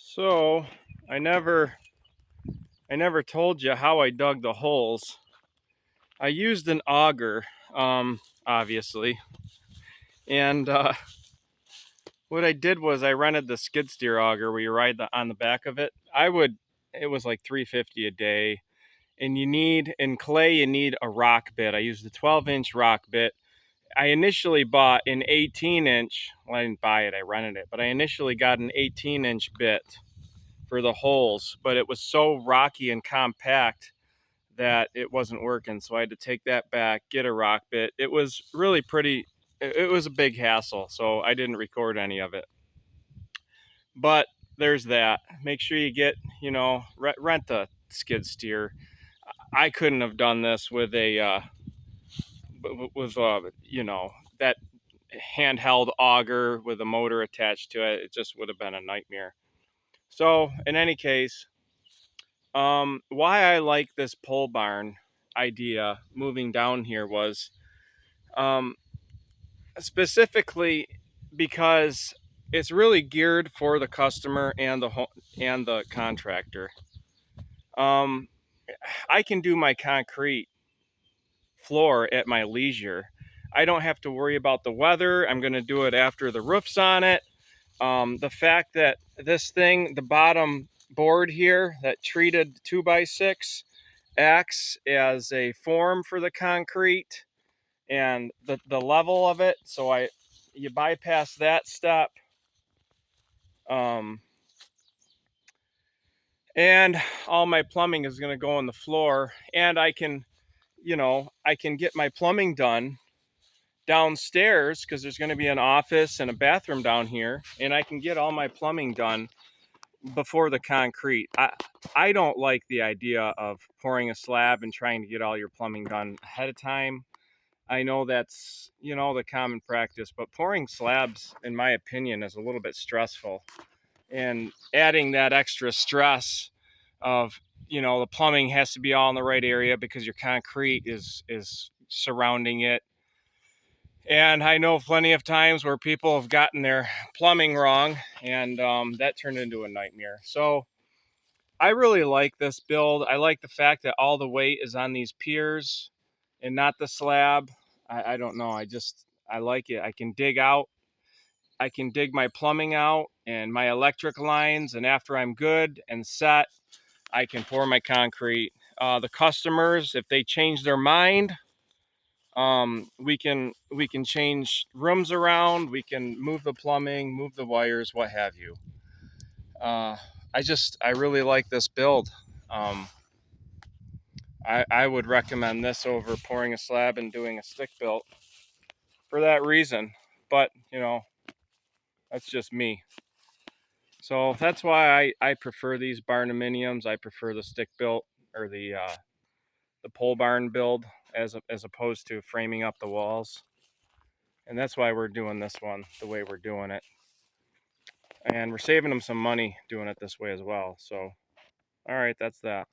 So I never told you how I dug the holes. I used an auger, obviously, and what I did was I rented the skid steer auger where you ride on the back of it. It was like $3.50 a day, and in clay you need a rock bit. I used a 12-inch rock bit. I initially bought an 18-inch. Well, I didn't buy it, I rented it, but I initially got an 18-inch bit for the holes, but it was so rocky and compact that it wasn't working. So I had to take that back, get a rock bit. It was really pretty, it was a big hassle. So I didn't record any of it. But there's that. Make sure you get, rent the skid steer. I couldn't have done this with that handheld auger with a motor attached to it. It just would have been a nightmare. So in any case, why I like this pole barn idea moving down here was um, specifically because it's really geared for the customer and the contractor. Um, I can do my concrete floor at my leisure. I don't have to worry about the weather. I'm going to do it after the roof's on it. The fact that this thing, the bottom board here, that treated 2x6, acts as a form for the concrete and the level of it. So you bypass that step. Um, and all my plumbing is going to go on the floor, and I can get my plumbing done downstairs because there's going to be an office and a bathroom down here, and I can get all my plumbing done before the concrete. I don't like the idea of pouring a slab and trying to get all your plumbing done ahead of time. I know that's, the common practice, but pouring slabs, in my opinion, is a little bit stressful. And adding that extra stress of, the plumbing has to be all in the right area because your concrete is surrounding it. And I know plenty of times where people have gotten their plumbing wrong, and that turned into a nightmare. So I really like this build. I like the fact that all the weight is on these piers and not the slab. I don't know. I like it. I can dig my plumbing out and my electric lines. And after I'm good and set, I can pour my concrete. The customers, if they change their mind, we can change rooms around. We can move the plumbing, move the wires, what have you. Uh, I really like this build. Um, I would recommend this over pouring a slab and doing a stick built for that reason. But, that's just me. So that's why I prefer these barnuminiums. I prefer the stick built or the pole barn build as opposed to framing up the walls. And that's why we're doing this one the way we're doing it. And we're saving them some money doing it this way as well. So, all right, that's that.